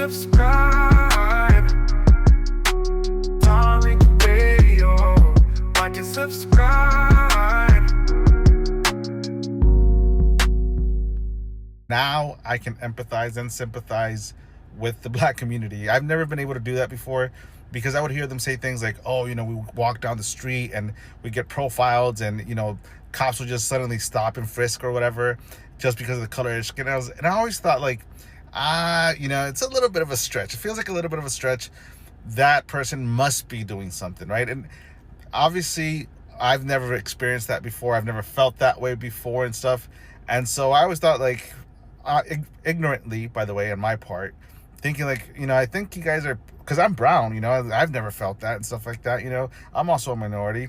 subscribe. Darling Radio, like and subscribe. Now I can empathize and sympathize with the black community. I've never been able to do that before because I would hear them say things like, oh, we walk down the street and we get profiled and, cops will just suddenly stop and frisk or whatever just because of the color of their skin. And I always thought like, it's a little bit of a stretch. It feels like a little bit of a stretch. That person must be doing something, right? And obviously I've never experienced that before. I've never felt that way before and stuff. And so I always thought like, ignorantly, by the way, on my part, thinking like, I think you guys are, because I'm brown, I've never felt that and stuff like that, I'm also a minority.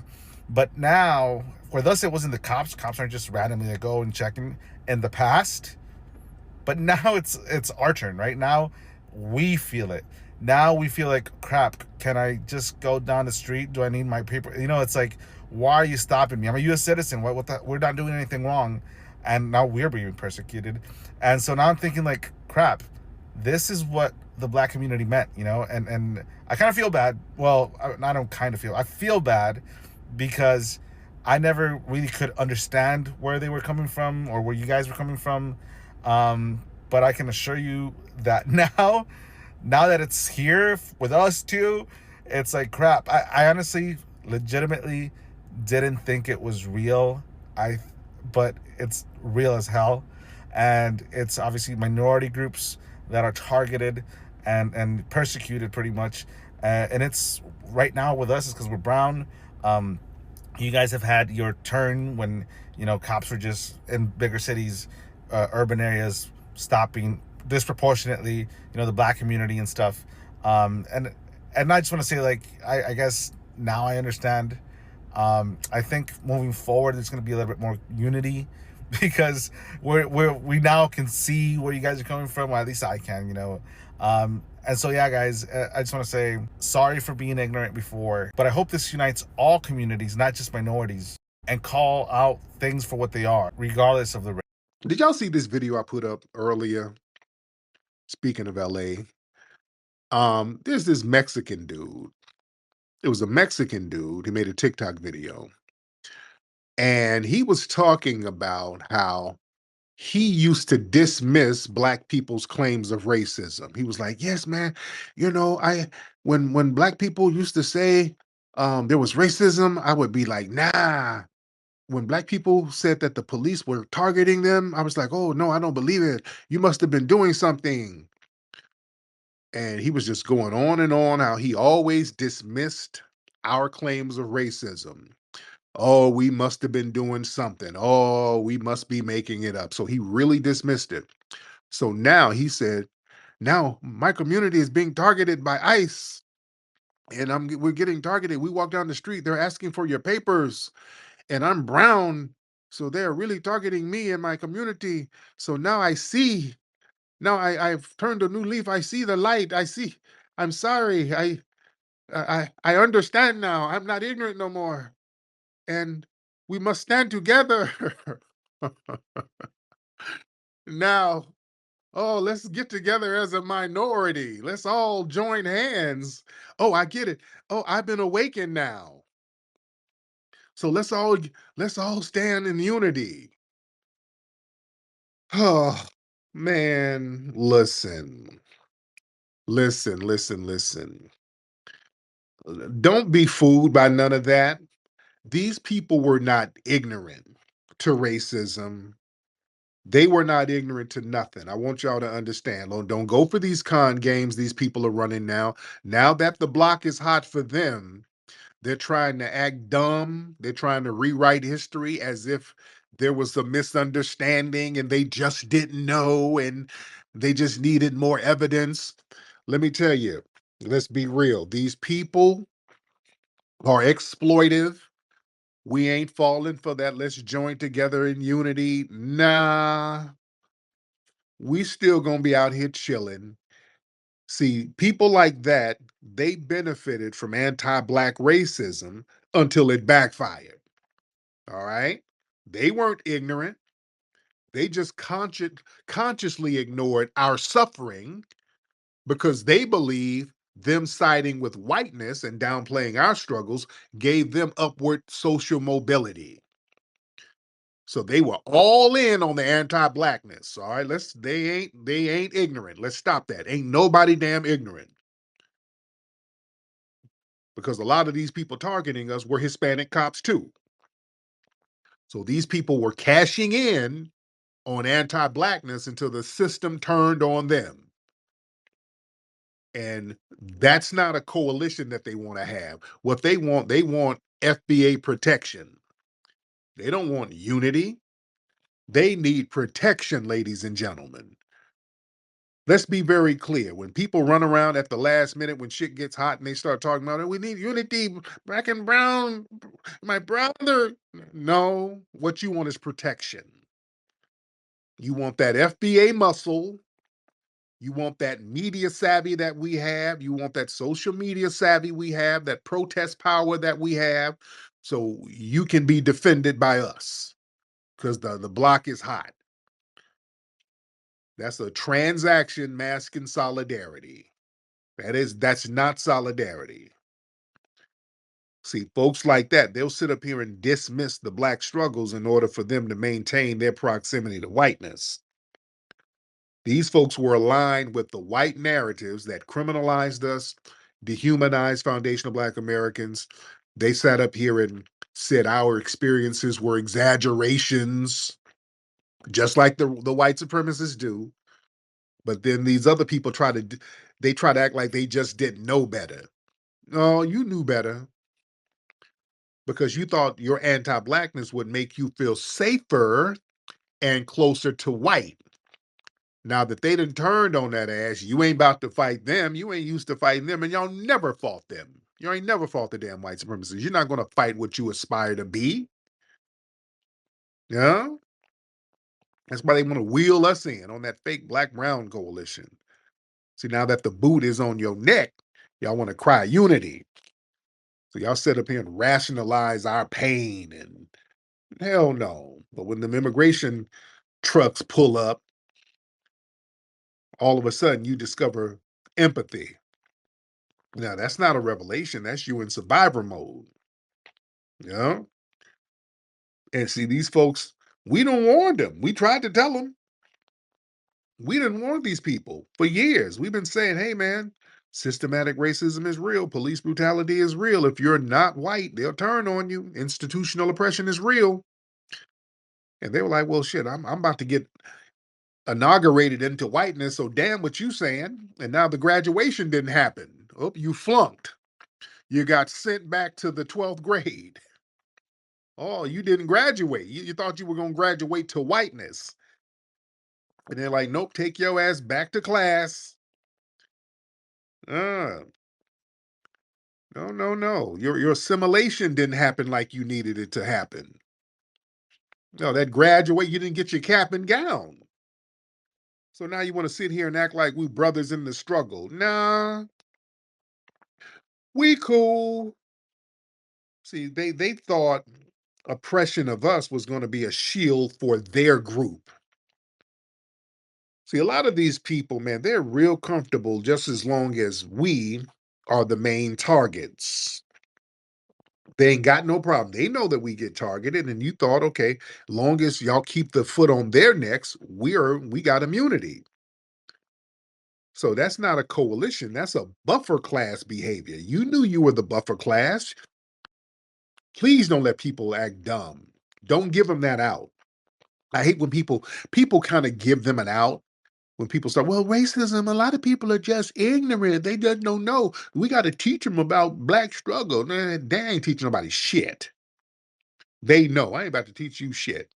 But now, with us, it wasn't the cops. Cops aren't just randomly like, go and checking in the past. But now it's our turn, right? Now we feel it. Now we feel like, crap, can I just go down the street? Do I need my paper? It's like, why are you stopping me? I'm a U.S. citizen. We're not doing anything wrong. And now we're being persecuted. And so now I'm thinking like, crap, this is what the black community meant, and I kind of feel bad. Well, I feel bad because I never really could understand where they were coming from or where you guys were coming from. But I can assure you that now that it's here with us too, it's like, crap. I honestly, legitimately didn't think it was real. But it's real as hell. And it's obviously minority groups that are targeted and persecuted pretty much. And it's right now with us is because we're brown. You guys have had your turn when, cops were just in bigger cities, urban areas, stopping disproportionately, the black community and stuff. And I just want to say, like, I guess now I understand. I think moving forward, there's going to be a little bit more unity because we now can see where you guys are coming from. Well, at least I can, And so, yeah, guys, I just want to say sorry for being ignorant before, but I hope this unites all communities, not just minorities, and call out things for what they are, regardless of the race. Did y'all see this video I put up earlier? Speaking of LA, there's this Mexican dude. It was a Mexican dude. He made a TikTok video. And he was talking about how he used to dismiss black people's claims of racism. He was like, yes, man, when black people used to say there was racism, I would be like, nah. When black people said that the police were targeting them, I was like, oh, no, I don't believe it. You must have been doing something. And he was just going on and on how he always dismissed our claims of racism. Oh, we must have been doing something. Oh, we must be making it up. So he really dismissed it. So now he said, now my community is being targeted by ICE. And we're getting targeted. We walk down the street, they're asking for your papers. And I'm brown. So they're really targeting me and my community. So now I see. Now I've turned a new leaf. I see the light. I see. I'm sorry. I understand now. I'm not ignorant no more. And we must stand together. Now, oh, let's get together as a minority. Let's all join hands. Oh, I get it. Oh, I've been awakened now. So let's all stand in unity. Oh, man, listen. Listen, listen, listen. Don't be fooled by none of that. These people were not ignorant to racism. They were not ignorant to nothing. I want y'all to understand. Don't go for these con games these people are running now. Now that the block is hot for them, they're trying to act dumb. They're trying to rewrite history as if there was a misunderstanding and they just didn't know and they just needed more evidence. Let me tell you, let's be real. These people are exploitive. We ain't falling for that. Let's join together in unity. Nah, we still gonna be out here chilling. See, people like that, they benefited from anti-black racism until it backfired. All right? They weren't ignorant. They just consciously ignored our suffering because they believe them siding with whiteness and downplaying our struggles gave them upward social mobility. So they were all in on the anti-blackness. All right, they ain't ignorant. Let's stop that. Ain't nobody damn ignorant. Because a lot of these people targeting us were Hispanic cops too. So these people were cashing in on anti-blackness until the system turned on them. And that's not a coalition that they want to have. What they want FBA protection. They don't want unity. They need protection, ladies and gentlemen. Let's be very clear. When people run around at the last minute, when shit gets hot and they start talking about it, we need unity, black and brown, my brother. No, what you want is protection. You want that FBA muscle. You want that media savvy that we have. You want that social media savvy we have, that protest power that we have, so you can be defended by us because the block is hot. That's a transaction masking solidarity. That's not solidarity. See, folks like that, they'll sit up here and dismiss the black struggles in order for them to maintain their proximity to whiteness. These folks were aligned with the white narratives that criminalized us, dehumanized foundational Black Americans. They sat up here and said our experiences were exaggerations, just like the white supremacists do. But then these other people try to act like they just didn't know better. No, you knew better because you thought your anti-blackness would make you feel safer and closer to white. Now that they done turned on that ass, you ain't about to fight them. You ain't used to fighting them, and y'all never fought them. You ain't never fought the damn white supremacists. You're not going to fight what you aspire to be. Yeah? That's why they want to wheel us in on that fake black-brown coalition. See, now that the boot is on your neck, y'all want to cry unity. So y'all sit up here and rationalize our pain, and hell no. But when the immigration trucks pull up, all of a sudden you discover empathy. Now, that's not a revelation. That's you in survivor mode. Yeah. And see, these folks, we don't warn them. We tried to tell them. We didn't warn these people for years. We've been saying, hey, man, systematic racism is real. Police brutality is real. If you're not white, they'll turn on you. Institutional oppression is real. And they were like, well, shit, I'm about to get inaugurated into whiteness. So damn what you saying. And now the graduation didn't happen. Oh, you flunked. You got sent back to the 12th grade. Oh, you didn't graduate. You thought you were going to graduate to whiteness. And they're like, nope, take your ass back to class. No. Your assimilation didn't happen like you needed it to happen. No, that graduate, you didn't get your cap and gown. So now you want to sit here and act like we brothers in the struggle. Nah, we cool. See, they thought oppression of us was going to be a shield for their group. See, a lot of these people, man, they're real comfortable just as long as we are the main targets. They ain't got no problem. They know that we get targeted, and you thought, okay, long as y'all keep the foot on their necks, we got immunity. So that's not a coalition. That's a buffer class behavior. You knew you were the buffer class. Please don't let people act dumb. Don't give them that out. I hate when people kind of give them an out. When people start, well, racism, a lot of people are just ignorant. They just don't know. We got to teach them about black struggle. Nah, they ain't teaching nobody shit. They know. I ain't about to teach you shit.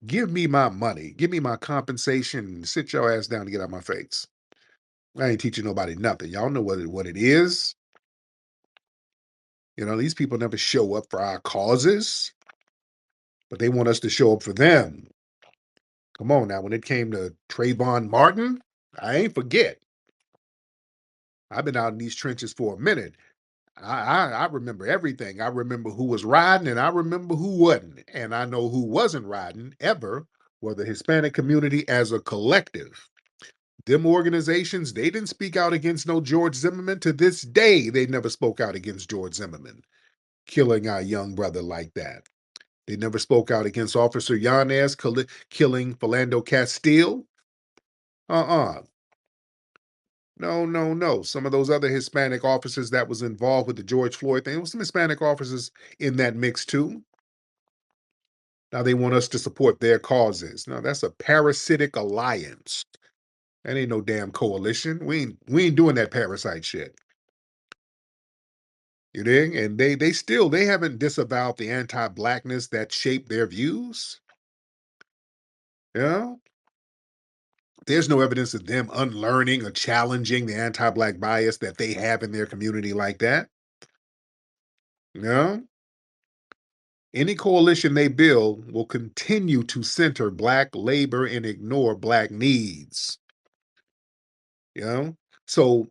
Give me my money. Give me my compensation and sit your ass down to get out my face. I ain't teaching nobody nothing. Y'all know what it is. You know, these people never show up for our causes, but they want us to show up for them. Come on now, when it came to Trayvon Martin, I ain't forget. I've been out in these trenches for a minute. I remember everything. I remember who was riding and I remember who wasn't. And I know who wasn't riding ever were the Hispanic community as a collective. Them organizations, they didn't speak out against no George Zimmerman. To this day, they never spoke out against George Zimmerman killing our young brother like that. They never spoke out against Officer Yanez killing Philando Castile. Uh-uh. No, no, no. Some of those other Hispanic officers that was involved with the George Floyd thing, there was some Hispanic officers in that mix too. Now they want us to support their causes. No, that's a parasitic alliance. That ain't no damn coalition. We ain't doing that parasite shit. You dig? And they haven't disavowed the anti-blackness that shaped their views. You know? There's no evidence of them unlearning or challenging the anti-black bias that they have in their community like that. You know? Any coalition they build will continue to center black labor and ignore black needs. You know? So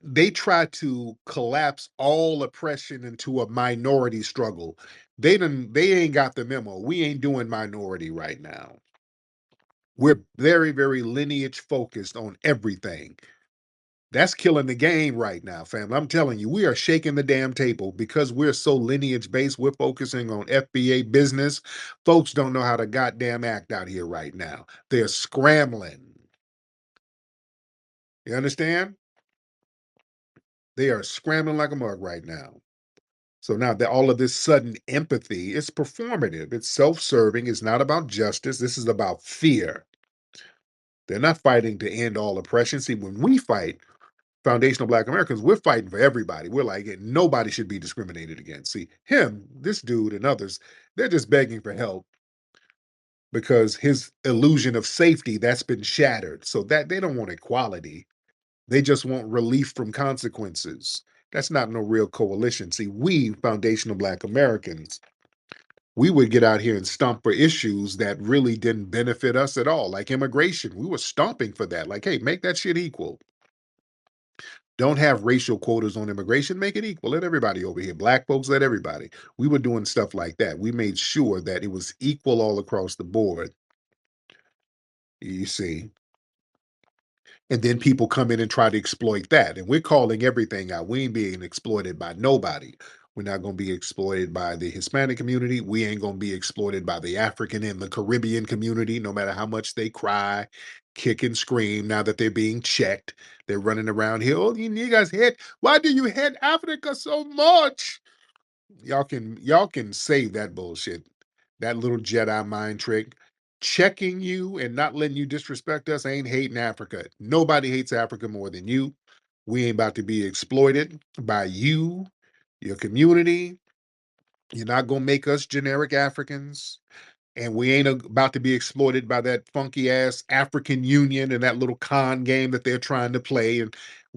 they try to collapse all oppression into a minority struggle. They ain't got the memo. We ain't doing minority right now. We're very, very lineage focused on everything. That's killing the game right now, fam. I'm telling you, we are shaking the damn table because we're so lineage based. We're focusing on FBA business. Folks don't know how to goddamn act out here right now. They're scrambling. You understand? They are scrambling like a mug right now. So now that all of this sudden empathy, it's performative, it's self-serving, it's not about justice. This is about fear. They're not fighting to end all oppression. See, when we fight, foundational Black Americans, we're fighting for everybody. We're like, nobody should be discriminated against. See, this dude, and others, they're just begging for help because his illusion of safety that's been shattered. So that they don't want equality. They just want relief from consequences. That's not no real coalition. See, we, foundational Black Americans, we would get out here and stomp for issues that really didn't benefit us at all, like immigration. We were stomping for that. Like, hey, make that shit equal. Don't have racial quotas on immigration, make it equal. Let everybody over here. Black folks, let everybody. We were doing stuff like that. We made sure that it was equal all across the board. You see. And then people come in and try to exploit that. And we're calling everything out. We ain't being exploited by nobody. We're not going to be exploited by the Hispanic community. We ain't going to be exploited by the African and the Caribbean community, no matter how much they cry, kick, and scream now that they're being checked. They're running around here. Oh, you niggas hate. Why do you hate Africa so much? Y'all can save that bullshit. That little Jedi mind trick. Checking you and not letting you disrespect us ain't hating Africa. Nobody hates Africa more than you. We ain't about to be exploited by you, your community. You're not gonna make us generic Africans. And we ain't about to be exploited by that funky ass African Union and that little con game that they're trying to play. And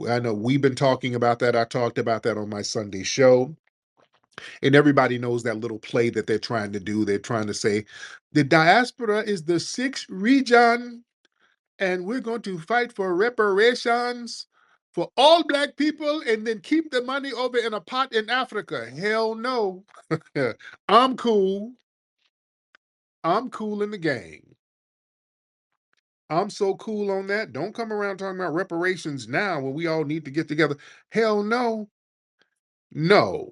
I know we've been talking about that. I talked about that on my Sunday show. And everybody knows that little play that they're trying to do. They're trying to say the diaspora is the sixth region, and we're going to fight for reparations for all Black people and then keep the money over in a pot in Africa. Hell no. I'm cool. I'm cool in the game. I'm so cool on that. Don't come around talking about reparations now when we all need to get together. Hell no. No.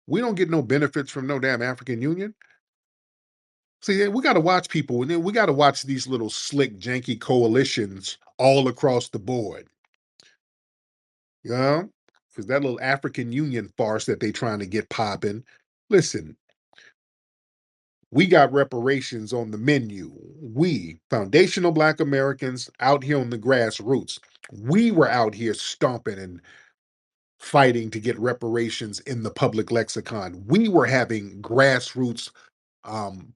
We don't get no benefits from no damn African Union. See, we got to watch people, and then we got to watch these little slick, janky coalitions all across the board. You know, because that little African Union farce that they trying to get popping. Listen, we got reparations on the menu. We, foundational Black Americans, out here on the grassroots, we were out here stomping and fighting to get reparations in the public lexicon. We were having grassroots um,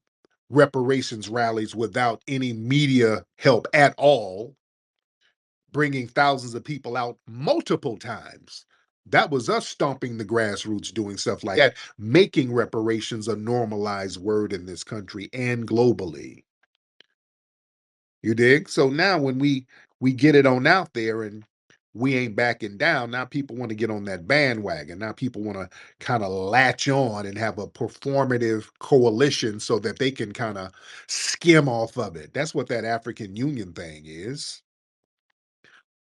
reparations rallies without any media help at all, bringing thousands of people out multiple times. That was us stomping the grassroots, doing stuff like that, making reparations a normalized word in this country and globally. You dig? So now when we get it on out there and we ain't backing down, now people want to get on that bandwagon. Now people want to kind of latch on and have a performative coalition so that they can kind of skim off of it. That's what that African Union thing is.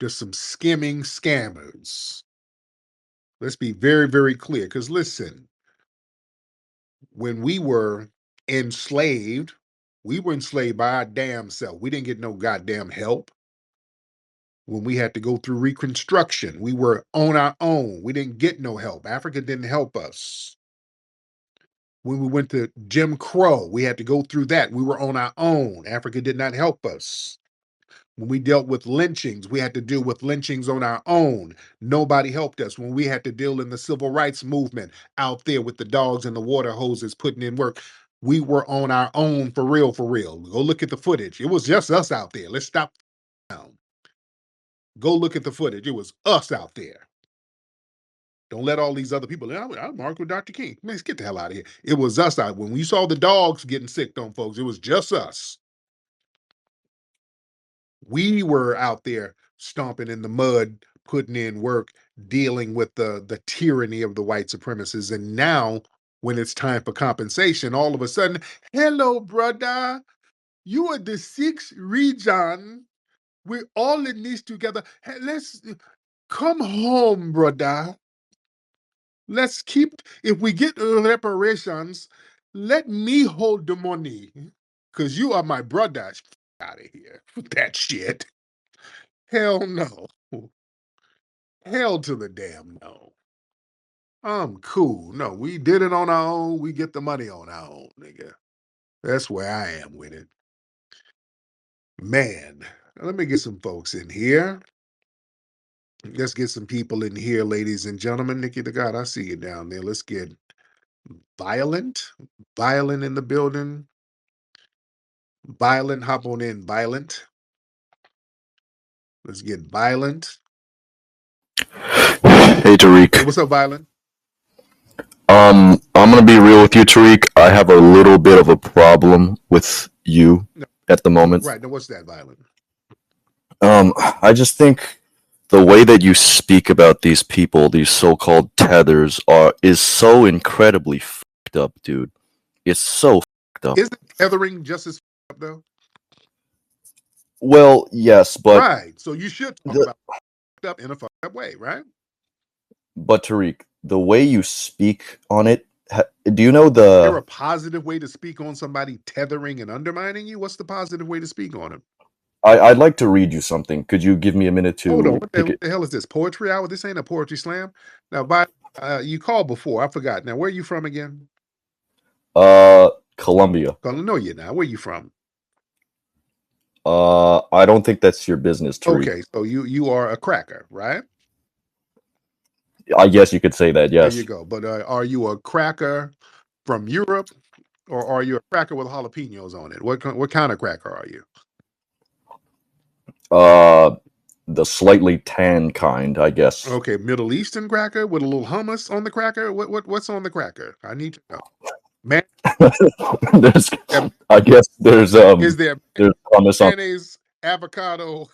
There's some skimming scammers. Let's be very, very clear. Because listen, when we were enslaved by our damn self. We didn't get no goddamn help. When we had to go through Reconstruction, we were on our own. We didn't get no help. Africa didn't help us. When we went to Jim Crow, we had to go through that. We were on our own. Africa did not help us. When we dealt with lynchings, we had to deal with lynchings on our own. Nobody helped us. When we had to deal in the civil rights movement out there with the dogs and the water hoses putting in work, we were on our own for real, for real. Go look at the footage. It was just us out there. Let's stop now. Go look at the footage. It was us out there. Don't let all these other people, I'm marked with Dr. King. Man, get the hell out of here. It was us out. When we saw the dogs getting sick on folks, it was just us. We were out there stomping in the mud, putting in work, dealing with the tyranny of the white supremacists. And now, when it's time for compensation, all of a sudden, hello, brother, you are the sixth region. We're all in this together. Hey, let's come home, brother. Let's keep, if we get reparations, let me hold the money. Because you are my brother. Out of here with that shit. Hell no. Hell to the damn no. I'm cool. No, we did it on our own. We get the money on our own, nigga. That's where I am with it. Man, let me get some folks in here. Let's get some people in here, ladies and gentlemen. Nikki the God, I see you down there. Let's get Violent. Violent in the building. Violent, hop on in, Violent. Let's get Violent. Hey Tariq. Hey, what's up, Violent? I'm gonna be real with you, Tariq. I have a little bit of a problem with you at the moment. Right, now what's that, Violent? I just think the way that you speak about these people, these so-called tethers, is so incredibly fucked up, dude. It's so fucked up. Isn't tethering just as up though? Well, yes, but right. So you should talk about fucked up in a fucked up way, right? But Tariq, the way you speak on it, do you know Is there the? a positive way to speak on somebody tethering and undermining you? What's the positive way to speak on them? I'd like to read you something. Could you give me a minute Hold on. to What pick it? the hell is this? Poetry hour? This ain't a poetry slam. Now, you called before. I forgot. Now, where are you from again? Colombia. I know you now. Where are you from? I don't think that's your business, Tariq. Okay, so you are a cracker, right? I guess you could say that, yes. There you go. But are you a cracker from Europe, or are you a cracker with jalapenos on it? What kind of cracker are you? The slightly tan kind, I guess. Okay, Middle Eastern cracker with a little hummus on the cracker. What's on the cracker? I need to know. Man, there's, I guess there's is there hummus on. mayonnaise, avocado?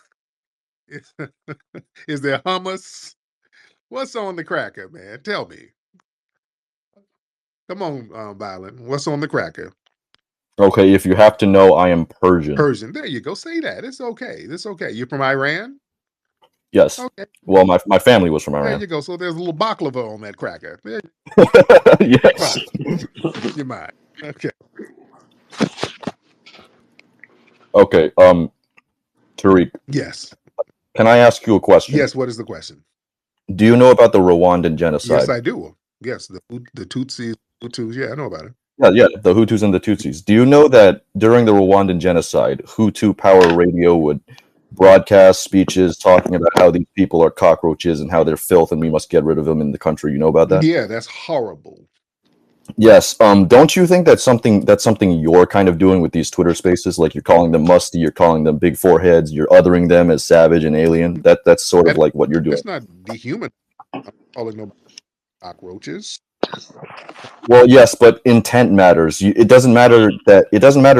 Is there hummus? What's on the cracker, man? Tell me. Come on, Violent. What's on the cracker? Okay, if you have to know, I am Persian. Persian. There you go. Say that. It's okay. It's okay. You're from Iran? Yes. Okay. Well, my family was from Iran. There you go. So there's a little baklava on that cracker. There, yes. you mind. Okay. Okay. Tariq. Yes. Can I ask you a question? Yes. What is the question? Do you know about the Rwandan genocide? Yes, I do. Yes, the Tutsis, Hutus. Yeah, I know about it. Yeah, the Hutus and the Tutsis. Do you know that during the Rwandan genocide, Hutu Power Radio would broadcast speeches talking about how these people are cockroaches and how they're filth and we must get rid of them in the country? You know about that? Yeah, that's horrible. Yes. Don't you think that's something you're kind of doing with these Twitter spaces? Like you're calling them musty, you're calling them big foreheads, you're othering them as savage and alien. That's sort of like what you're doing. It's not dehuman. I'm calling them cockroaches. Well, yes, but intent matters. It doesn't matter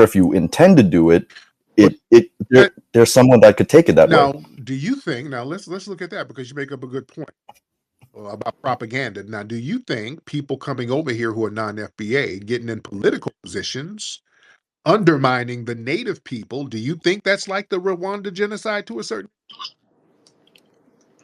if you intend to do it. There's someone that could take it that way. Now, do you think? Now, let's look at that because you make up a good point about propaganda. Now, do you think people coming over here who are non-FBA, getting in political positions, undermining the native people, do you think that's like the Rwanda genocide to a certain?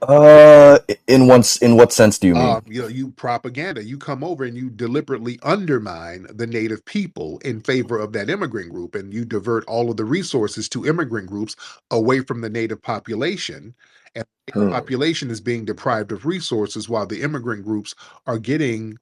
In what sense do you mean? You propaganda. You come over and you deliberately undermine the native people in favor of that immigrant group, and you divert all of the resources to immigrant groups away from the native population. And the population is being deprived of resources while the immigrant groups are getting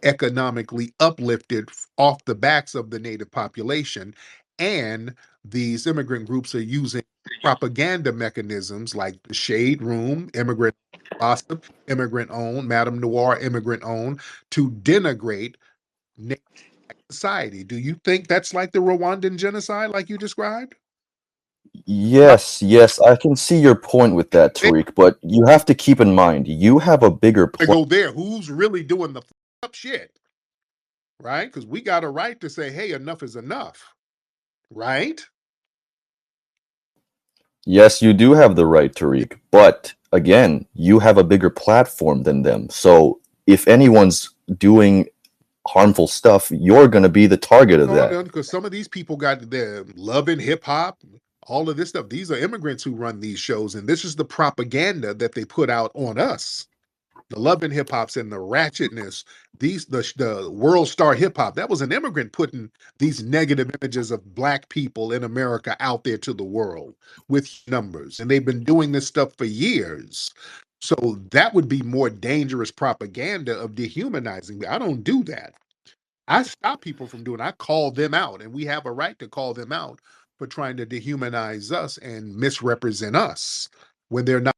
economically uplifted off the backs of the native population. And these immigrant groups are using propaganda mechanisms like the Shade Room, immigrant gossip, immigrant owned, Madame Noir, immigrant owned, to denigrate society. Do you think that's like the Rwandan genocide, like you described? Yes, I can see your point with that, Tariq, but you have to keep in mind you have a bigger Go there. Who's really doing the up shit? Right? Because we got a right to say, hey, enough is enough. Right? Yes, you do have the right, Tariq, but again, you have a bigger platform than them. So if anyone's doing harmful stuff, you're going to be the target of that. Because some of these people got their love in hip hop, all of this stuff. These are immigrants who run these shows, and this is the propaganda that they put out on us. The love in hip hops and the ratchetness, the world star hip hop. That was an immigrant putting these negative images of black people in America out there to the world with numbers, and they've been doing this stuff for years. So that would be more dangerous propaganda of dehumanizing. I don't do that. I stop people from doing it. I call them out, and we have a right to call them out for trying to dehumanize us and misrepresent us when they're not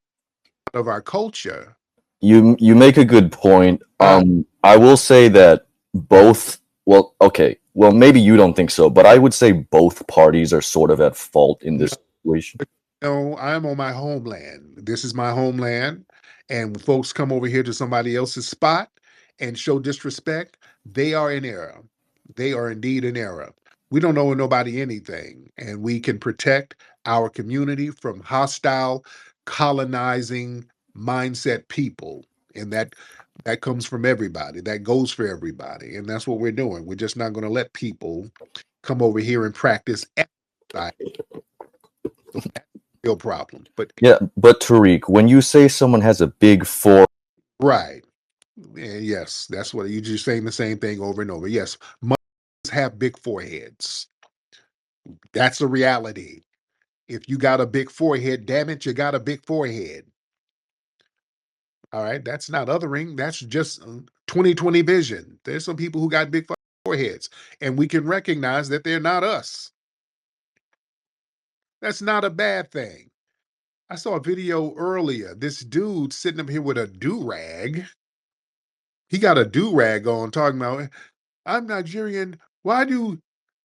of our culture. You make a good point. I will say that both, well, okay, well, maybe you don't think so, but I would say both parties are sort of at fault in this situation. No, I'm on my homeland. This is my homeland. And when folks come over here to somebody else's spot and show disrespect, they are in error. They are indeed in error. We don't owe nobody anything, and we can protect our community from hostile, colonizing mindset people. And that comes from everybody. That goes for everybody. And that's what we're doing. We're just not going to let people come over here and practice outside. So that's a real problem. But Yeah, but Tariq, when you say someone has a big forehead, right. And yes, that's what you're just saying the same thing over and over. Yes, mothers have big foreheads. That's a reality. If you got a big forehead, damn it, you got a big forehead. All right, that's not othering. That's just 2020 vision. There's some people who got big foreheads, and we can recognize that they're not us. That's not a bad thing. I saw a video earlier. This dude sitting up here with a do-rag. He got a do-rag on talking about, I'm Nigerian. Why do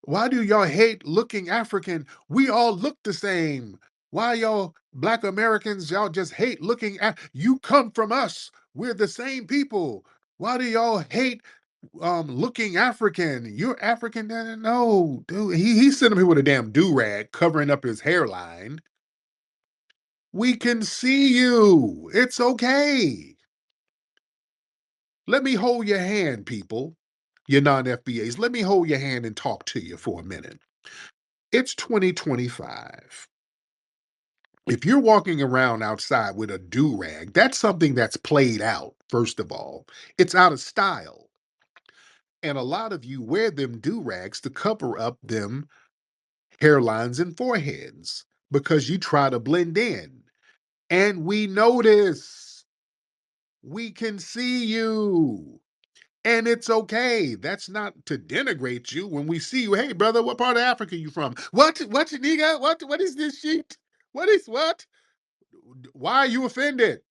y'all hate looking African? We all look the same. Why y'all black Americans, y'all just hate looking at you come from us. We're the same people. Why do y'all hate looking African? You're African. No, dude. He's sitting here with a damn do-rag covering up his hairline. We can see you. It's okay. Let me hold your hand, people. You non-FBAs, let me hold your hand and talk to you for a minute. It's 2025. If you're walking around outside with a do-rag, that's something that's played out, first of all. It's out of style. And a lot of you wear them do-rags to cover up them hairlines and foreheads because you try to blend in. And we notice. We can see you. And it's okay. That's not to denigrate you when we see you. Hey, brother, what part of Africa you from? What nigga? What is this shit? What is what? Why are you offended?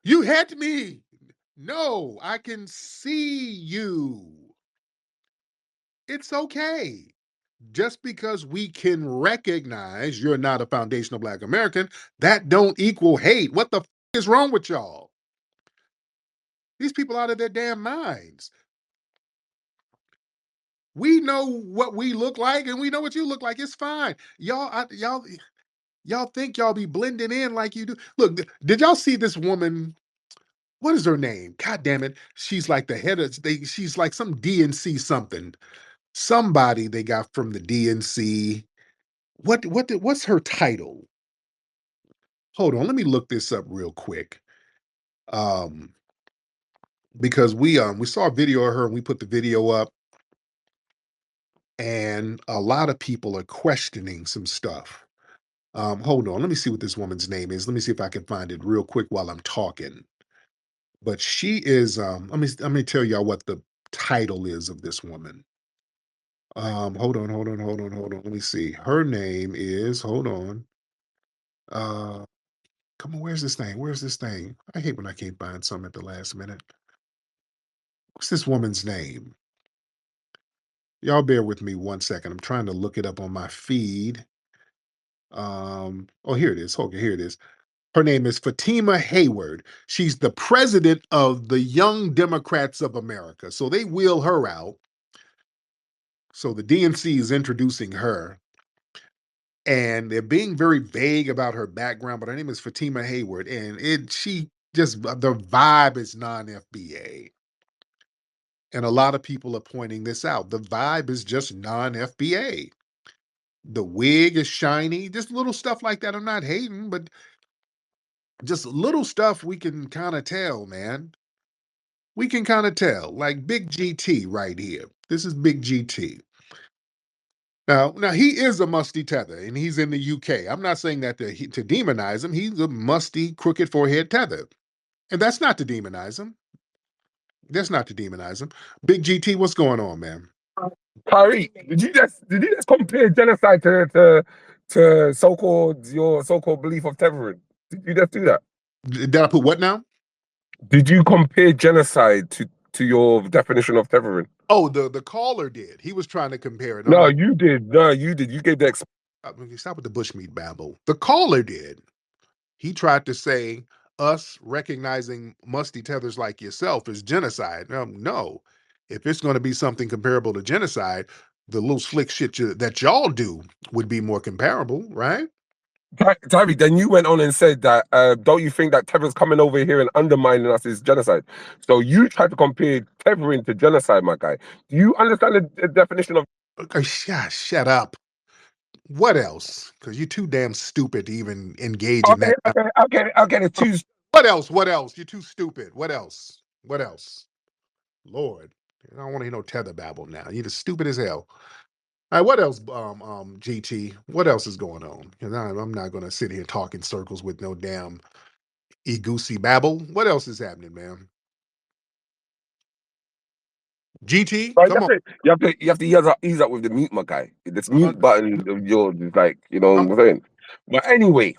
You hit me. No, I can see you. It's okay. Just because we can recognize you're not a foundational Black American, that don't equal hate. What the is wrong with y'all? These people out of their damn minds. We know what we look like, and we know what you look like. It's fine. Y'all think y'all be blending in like you do. Look, did y'all see this woman? What is her name? God damn it. She's like the head of she's like some DNC something. Somebody they got from the DNC. What's her title? hold on, let me look this up real quick. Because we saw a video of her and we put the video up, and a lot of people are questioning some stuff. Hold on, let me see what this woman's name is. Let me see if I can find it real quick while I'm talking. But she is let me tell y'all what the title is of this woman. Hold on. Let me see. Her name is, hold on. Uh Come on, where's this thing? Where's this thing? I hate when I can't find something at the last minute. What's this woman's name? Y'all bear with me one second. I'm trying to look it up on my feed. Oh, here it is. Okay, here it is. Her name is Fatima Hayward. She's the president of the Young Democrats of America. So they wheel her out. So the DNC is introducing her, and they're being very vague about her background, but her name is Fatima Hayward, and she just, the vibe is non-FBA. And a lot of people are pointing this out. The vibe is just non-FBA. The wig is shiny, just little stuff like that. I'm not hating, but just little stuff we can kind of tell, man. We can kind of tell, like Big GT right here. This is Big GT. Now he is a musty tether, and he's in the UK. I'm not saying that to demonize him. He's a musty, crooked forehead tether, and that's not to demonize him. That's not to demonize him. Big GT, what's going on, man? Tariq, did you just compare genocide to your so-called belief of tethering? Did you just do that? Did I put what now? Did you compare genocide to your definition of tethering? Oh, the caller did. He was trying to compare it. No, you did. No, you did. You gave the stop with the bushmeat babble. The caller did. He tried to say us recognizing musty tethers like yourself is genocide. No, if it's going to be something comparable to genocide, the little slick shit that y'all do would be more comparable, right? Tariq, then you went on and said that don't you think that tethers coming over here and undermining us is genocide? So you tried to compare tethering to genocide, my guy. Do you understand the definition of? Okay, shut up. What else? Because you're too damn stupid to even engage in that. Okay. It's too. What else? What else? You're too stupid. What else? What else? Lord, I don't want to hear no tether babble now. You're just stupid as hell. All right, what else, GT? What else is going on? Because I'm not going to sit here and talk in circles with no damn goosey babble. What else is happening, man? GT, come on. You have to ease up with the mute, my guy. This mute button of yours is like, you know what I'm saying? But anyway,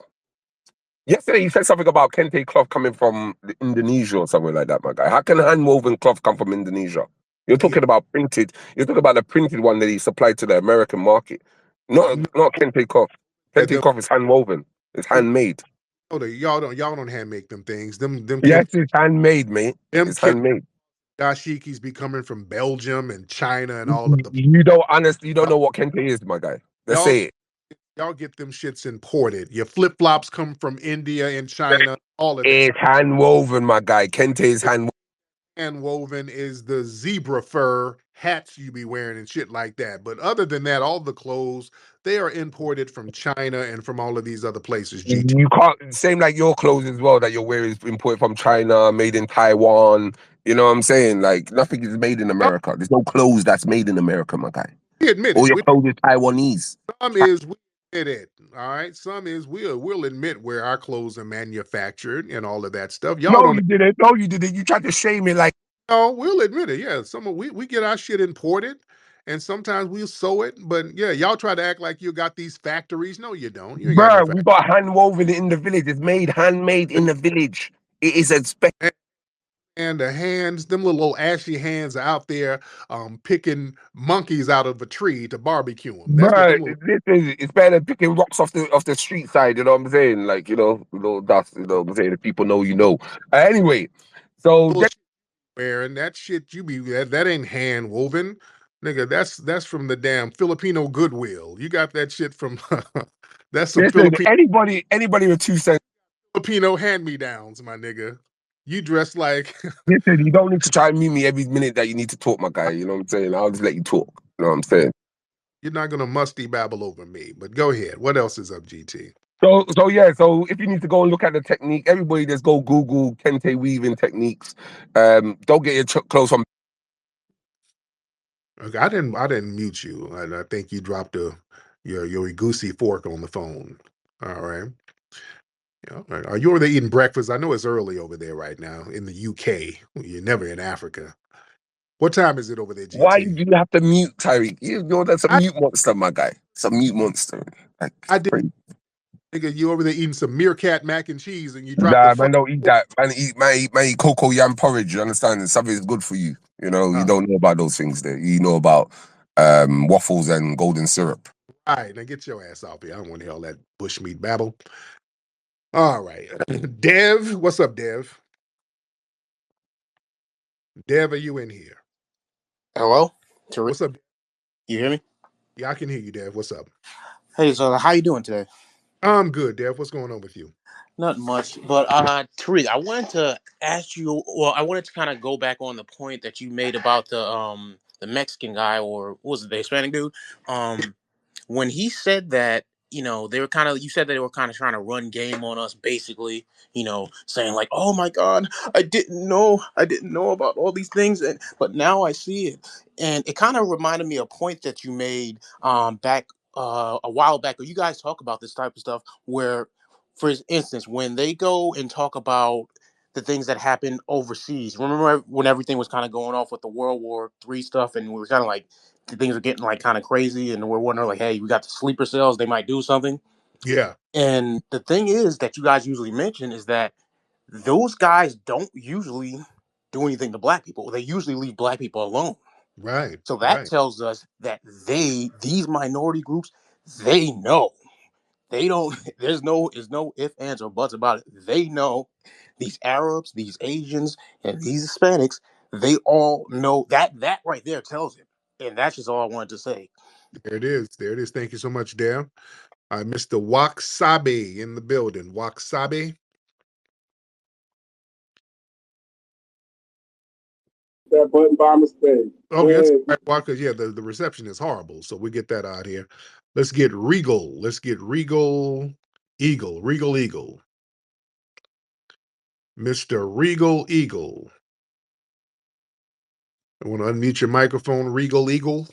yesterday you said something about kente cloth coming from Indonesia or something like that, my guy. How can hand-woven cloth come from Indonesia? You're talking about printed. You're talking about the printed one that he supplied to the American market. Not kente cloth. Kente cloth is hand-woven. It's handmade. Oh, y'all don't hand make them things. Them yes, it's handmade, mate. It's handmade. Dashikis be coming from Belgium and China and all of the. You don't know what kente is, my guy. Let's say it. Y'all get them shits imported. Your flip flops come from India and China. All of that. It's hand woven, my guy. Kente is hand. Hand woven is the zebra fur hats you be wearing and shit like that. But other than that, all the clothes they are imported from China and from all of these other places. GT. You can't same like your clothes as well that you're wearing is imported from China, made in Taiwan. You know what I'm saying? Like nothing is made in America. There's no clothes that's made in America, my guy. We admit all your clothes is Taiwanese. Some is we admit it. All right. Some is we'll admit where our clothes are manufactured and all of that stuff. Y'all don't. You didn't. No, you didn't. You tried to shame it like. No, we'll admit it. Yeah, we get our shit imported, and sometimes we'll sew it. But yeah, y'all try to act like you got these factories. No, you don't. You ain't got we got hand woven in the village. It's handmade in the village. It is a and the hands, them little ashy hands are out there picking monkeys out of a tree to barbecue them. It's better than picking rocks off the street side, you know what I'm saying? Like, little dust, you know what I'm saying? If people know, you know. Anyway, so wearing that shit that ain't hand woven. Nigga, that's from the damn Filipino Goodwill. You got that shit from that's some Filipino anybody with 2 cents. Filipino hand-me-downs, my nigga. You dress like listen, you don't need to try and mute me every minute that you need to talk, my guy. You know what I'm saying? I'll just let you talk. You know what I'm saying? You're not gonna musty babble over me, but go ahead. What else is up, GT? So if you need to go and look at the technique, everybody just go Google kente weaving techniques. Don't get your clothes on. Okay, I didn't mute you, and I think you dropped your goosey fork on the phone. All right. Yeah, all right. Are you over there eating breakfast? I know it's early over there right now in the UK. You're never in Africa. What time is it over there, Why GT? do you have to mute, Tariq? That's a I mute monster, my guy. It's a mute monster. Like, I did crazy. think you over there eating some meerkat mac and cheese, and you dropped the Nah, phone. man, don't eat that. Man, eat cocoa yam porridge. You understand? It's something that's good for you. You know, you don't know about those things there. You know about waffles and golden syrup. All right, now get your ass off here. I don't want to hear all that bushmeat babble. All right. Dev, what's up, Dev? Dev, are you in here? Hello, Tariq. What's up? You hear me? Yeah, I can hear you, Dev. What's up? Hey, so how you doing today? I'm good, Dev. What's going on with you? Not much, but Tariq, I wanted to ask you. Well, I wanted to kind of go back on the point that you made about the Mexican guy, or what was it, the Hispanic dude? When he said that, they were kind of, you said that they were kind of trying to run game on us, basically, saying like, oh my God, I didn't know about all these things, but now I see it. And it kind of reminded me of a point that you made back a while back, where you guys talk about this type of stuff, where, for instance, when they go and talk about the things that happened overseas, remember when everything was kind of going off with the World War III stuff, and we were kind of like, things are getting like kind of crazy, and we're wondering like, hey, we got the sleeper cells, they might do something. Yeah, And the thing is that you guys usually mention is that those guys don't usually do anything to black people. They usually leave black people alone. right, So that right. tells us that these minority groups, they know. They don't, there's no ifs, ands, or buts about it. They know these Arabs, these Asians, and these Hispanics, they all know that right there tells it. And that's just all I wanted to say. There it is. There it is. Thank you so much, Dev. Mr. Waksabi in the building. Waksabi. That button by mistake. Okay, that's right, Waka. Yeah, the reception is horrible, so we get that out here. Let's get Regal. Let's get Regal Eagle. Regal Eagle. Mr. Regal Eagle. I want to unmute your microphone, Regal Eagle.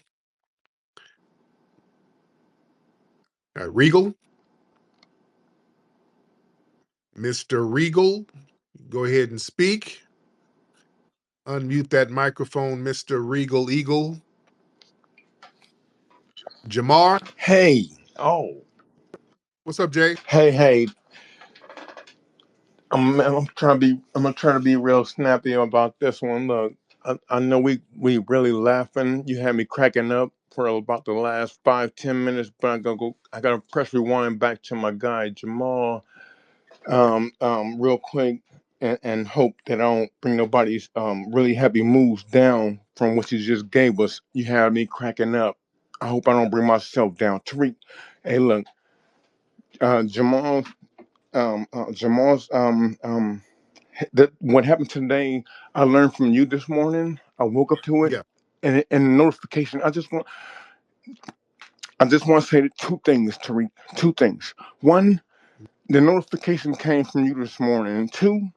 Regal. Mr. Regal, go ahead and speak. Unmute that microphone, Mr. Regal Eagle. Jamar. Hey, oh, What's up, Jay? hey. I'm trying to be real snappy about this one. Look, I know we really laughing. You had me cracking up for about the last 5-10 minutes, but I gotta press rewind back to my guy Jamal, real quick, and hope that I don't bring nobody's really heavy moves down from what you just gave us. You had me cracking up. I hope I don't bring myself down. Tariq, hey, look, Jamal's that what happened today. I learned from you this morning. I woke up to it, Yeah. and the notification. I just want to say two things, Tariq. Two things. One, the notification came from you this morning. And two,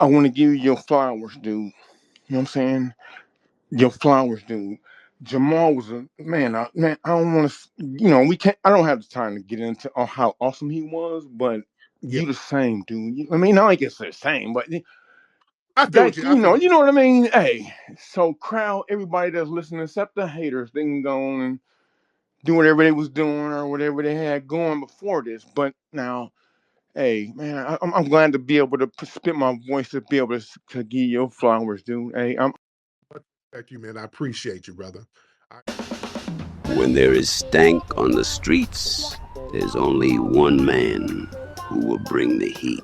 I want to give you your flowers, dude. You know what I'm saying? Your flowers, dude. Jamal was a man. I don't want to. We can't. I don't have the time to get into how awesome he was, but Yeah. you the same, dude. I mean, I don't guess the same, but I feel what that you I feel what you know what I mean. Hey, so crowd, everybody that's listening, except the haters, they can go on and do whatever they was doing or whatever they had going before this. But now, hey, man, I'm glad to be able to spit my voice to be able to give your flowers, dude. Hey, Thank you, man. I appreciate you, brother. When there is stank on the streets, there's only one man who will bring the heat.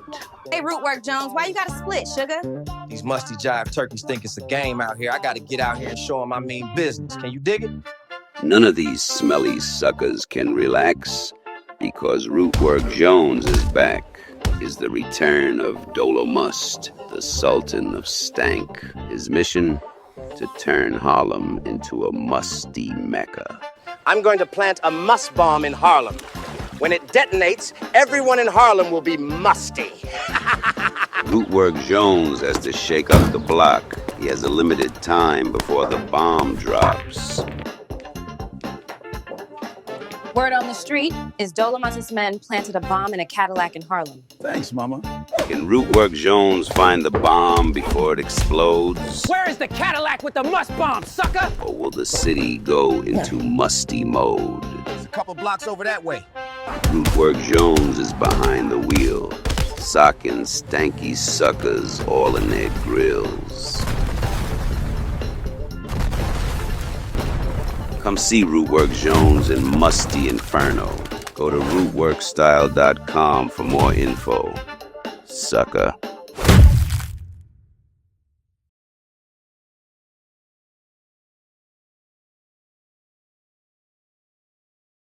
Hey, Rootwork Jones, why you gotta split, sugar? These musty jive turkeys think it's a game out here. I gotta get out here and show them I mean business. Can you dig it? None of these smelly suckers can relax, because Rootwork Jones is back. Is the return of Dolomust, the Sultan of Stank. His mission? To turn Harlem into a musty mecca. I'm going to plant a must bomb in Harlem. When it detonates, everyone in Harlem will be musty. Rootwork Jones has to shake up the block. He has a limited time before the bomb drops. Word on the street is Dolomus's men planted a bomb in a Cadillac in Harlem. Thanks, Mama. Can Rootwork Jones find the bomb before it explodes? Where is the Cadillac with the must bomb, sucker? Or will the city go into musty mode? It's a couple blocks over that way. Rootwork Jones is behind the wheel, socking stanky suckers all in their grills. Come see Rootwork Jones in Musty Inferno. Go to rootworkstyle.com for more info. Sucker.